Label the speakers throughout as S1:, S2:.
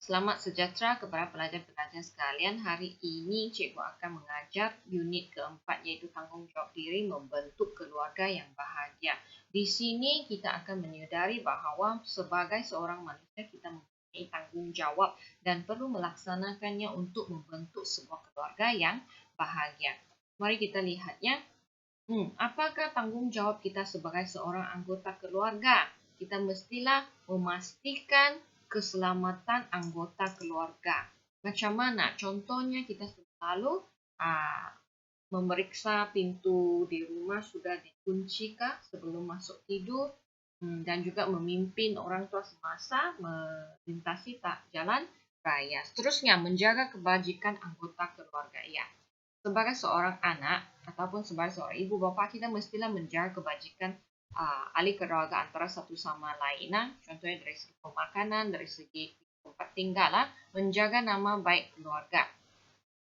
S1: Selamat sejahtera kepada pelajar-pelajar sekalian. Hari ini cikgu akan mengajar unit keempat iaitu tanggungjawab diri membentuk keluarga yang bahagia. Di sini kita akan menyedari bahawa sebagai seorang manusia kita mempunyai tanggungjawab dan perlu melaksanakannya untuk membentuk sebuah keluarga yang bahagia. Mari kita lihat ya. Apakah tanggungjawab kita sebagai seorang anggota keluarga? Kita mestilah memastikan keselamatan anggota keluarga. Macam mana? Contohnya kita selalu memeriksa pintu di rumah sudah dikuncikah sebelum masuk tidur, dan juga memimpin orang tua semasa melintasi jalan raya. Seterusnya, menjaga kebajikan anggota keluarga. Ya. Sebagai seorang anak ataupun sebagai seorang ibu bapa, kita mestilah menjaga kebajikan ahli keluarga antara satu sama lain. Contohnya dari segi pemakanan, dari segi tempat tinggal, menjaga nama baik keluarga.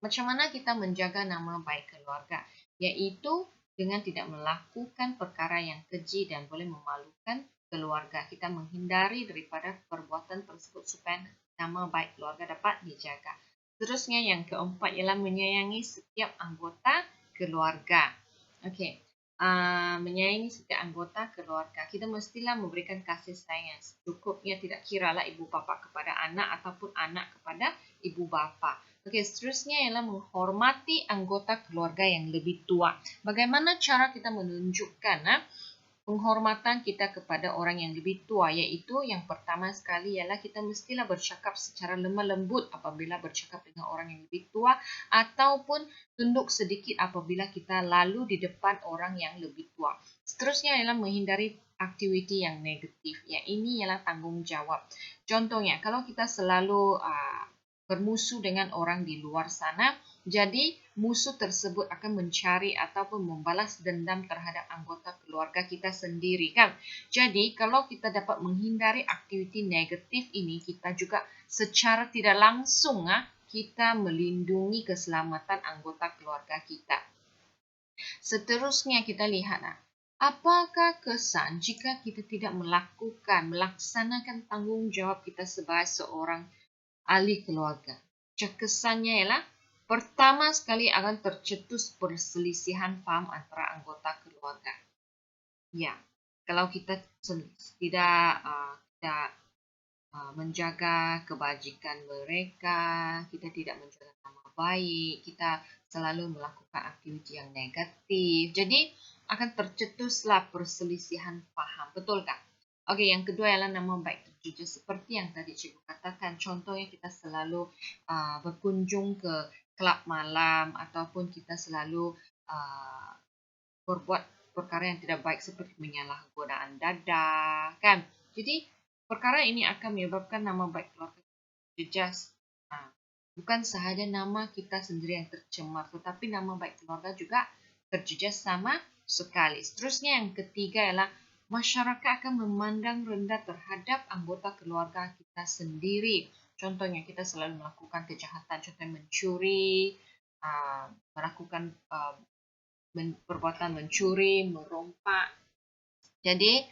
S1: Macam mana kita menjaga nama baik keluarga? Iaitu dengan tidak melakukan perkara yang keji dan boleh memalukan keluarga. Kita menghindari daripada perbuatan tersebut supaya nama baik keluarga dapat dijaga. Seterusnya yang keempat ialah menyayangi setiap anggota keluarga. Okey. Menyayangi setiap anggota keluarga. Kita mestilah memberikan kasih sayang yang secukupnya, tidak kiralah ibu bapa kepada anak ataupun anak kepada ibu bapa. Okey, seterusnya ialah menghormati anggota keluarga yang lebih tua. Bagaimana cara kita menunjukkan penghormatan kita kepada orang yang lebih tua, iaitu yang pertama sekali ialah kita mestilah bercakap secara lemah lembut apabila bercakap dengan orang yang lebih tua, ataupun tunduk sedikit apabila kita lalu di depan orang yang lebih tua. Seterusnya ialah menghindari aktiviti yang negatif. Ya, ini ialah tanggungjawab. Contohnya, kalau kita selalu bermusuh dengan orang di luar sana, jadi musuh tersebut akan mencari ataupun membalas dendam terhadap anggota keluarga kita sendiri, kan? Jadi kalau kita dapat menghindari aktiviti negatif ini, kita juga secara tidak langsung kita melindungi keselamatan anggota keluarga kita. Seterusnya kita lihat apakah kesan jika kita tidak melaksanakan tanggungjawab kita sebagai seorang ahli keluarga. Kesannya ialah pertama sekali akan tercetus perselisihan faham antara anggota keluarga. Ya, kalau kita tidak menjaga kebajikan mereka, kita tidak menjaga nama baik, kita selalu melakukan aktiviti yang negatif. Jadi akan tercetuslah perselisihan faham. Betul tak? Okey, yang kedua ialah nama baik terjejas. Seperti yang tadi cikgu katakan, contohnya kita selalu berkunjung ke kelab malam ataupun kita selalu berbuat perkara yang tidak baik seperti menyalahgunaan dadah, kan? Jadi perkara ini akan menyebabkan nama baik keluarga terjejas. Bukan sahaja nama kita sendiri yang tercemar, tetapi nama baik keluarga juga terjejas sama sekali. Seterusnya yang ketiga ialah masyarakat akan memandang rendah terhadap anggota keluarga kita sendiri. Contohnya kita selalu melakukan kejahatan, contohnya mencuri, melakukan perbuatan mencuri, merompak. Jadi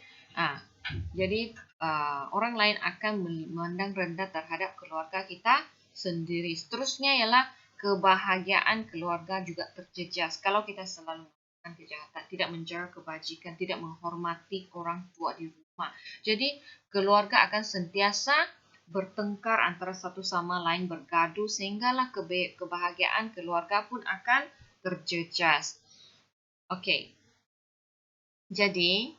S1: orang lain akan memandang rendah terhadap keluarga kita sendiri. Seterusnya ialah kebahagiaan keluarga juga terjejas kalau kita selalu melakukan kejahatan, tidak menjaga kebajikan, tidak menghormati orang tua di rumah. Jadi keluarga akan sentiasa bertengkar antara satu sama lain, bergaduh, sehinggalah kebahagiaan keluarga pun akan terjejas. Okey. Jadi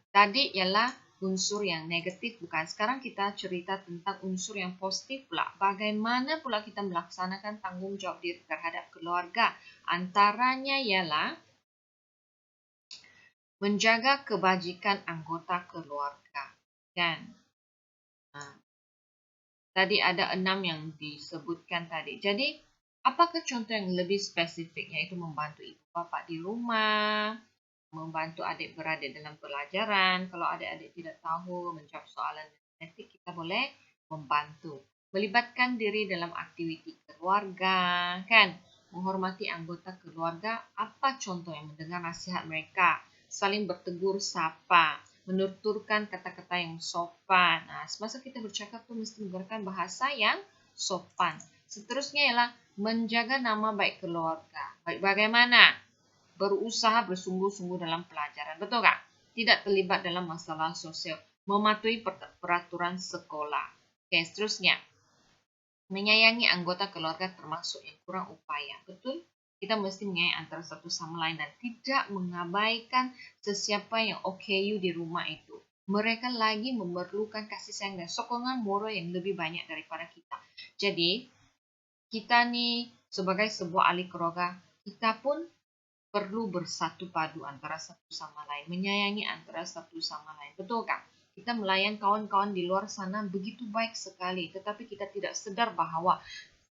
S1: tadi ialah unsur yang negatif, bukan? Sekarang kita cerita tentang unsur yang positif pula. Bagaimana pula kita melaksanakan tanggungjawab diri terhadap keluarga? Antaranya ialah menjaga kebajikan anggota keluarga, kan? Tadi ada 6 yang disebutkan tadi. Jadi, apakah contoh yang lebih spesifik? Iaitu membantu ibu bapa di rumah, membantu adik-beradik dalam pelajaran. Kalau adik-adik tidak tahu menjawab soalan matematik, kita boleh membantu. Melibatkan diri dalam aktiviti keluarga, kan? Menghormati anggota keluarga. Apa contoh yang mendengar nasihat mereka? Saling bertegur sapa. menuturkan kata-kata yang sopan. Nah, semasa kita bercakap tuh mesti menggunakan bahasa yang sopan. Seterusnya ialah menjaga nama baik keluarga. Baik bagaimana? Berusaha bersungguh-sungguh dalam pelajaran. Betul tak? Tidak terlibat dalam masalah sosial. Mematuhi peraturan sekolah. Oke, seterusnya. Menyayangi anggota keluarga termasuk yang kurang upaya. Betul? Kita mesti menyayangi antara satu sama lain dan tidak mengabaikan sesiapa yang OKU di rumah itu. Mereka lagi memerlukan kasih sayang dan sokongan moral yang lebih banyak daripada kita. Jadi, kita nih sebagai sebuah ahli keluarga, kita pun perlu bersatu padu antara satu sama lain, menyayangi antara satu sama lain. Betul kan? Kita melayan kawan-kawan di luar sana begitu baik sekali, tetapi kita tidak sadar bahwa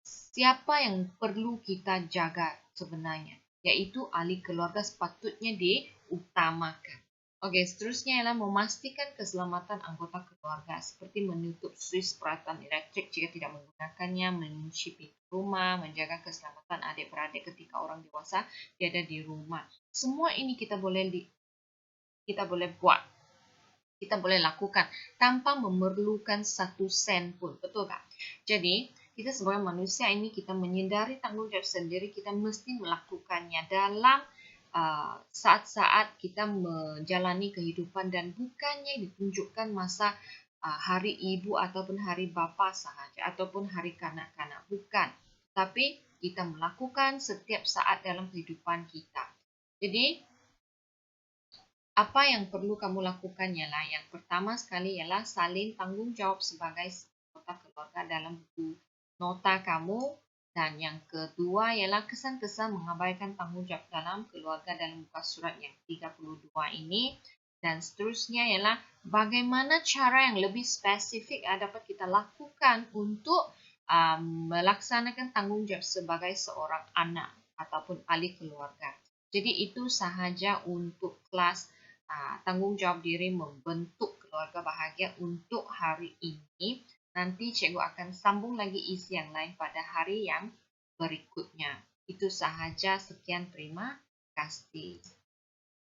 S1: siapa yang perlu kita jaga sebenarnya, yaitu ahli keluarga sepatutnya diutamakan. Oke, seterusnya ialah memastikan keselamatan anggota keluarga seperti menutup suis peralatan elektrik jika tidak menggunakannya, mengunci pintu rumah, menjaga keselamatan adik-beradik ketika orang dewasa tiada di rumah. Semua ini kita boleh buat, kita boleh lakukan tanpa memerlukan 1 sen pun, betul tak? Jadi, kita sebagai manusia ini kita menyadari tanggung jawab sendiri, kita mesti melakukannya dalam saat-saat kita menjalani kehidupan dan bukannya ditunjukkan masa hari ibu ataupun hari bapa sahaja ataupun hari kanak-kanak, bukan. Tapi kita melakukan setiap saat dalam kehidupan kita. Jadi, apa yang perlu kamu lakukan ialah yang pertama sekali ialah salin tanggung jawab sebagai anggota keluarga dalam buku nota kamu. Dan yang kedua ialah kesan-kesan mengabaikan tanggung jawab dalam keluarga dalam muka surat yang 32 ini. Dan seterusnya ialah bagaimana cara yang lebih spesifik dapat kita lakukan untuk melaksanakan tanggung jawab sebagai seorang anak ataupun ahli keluarga. Jadi itu sahaja untuk kelas tanggung jawab diri membentuk keluarga bahagia untuk hari ini. Nanti cikgu akan sambung lagi isi yang lain pada hari yang berikutnya. Itu sahaja, sekian, terima kasih.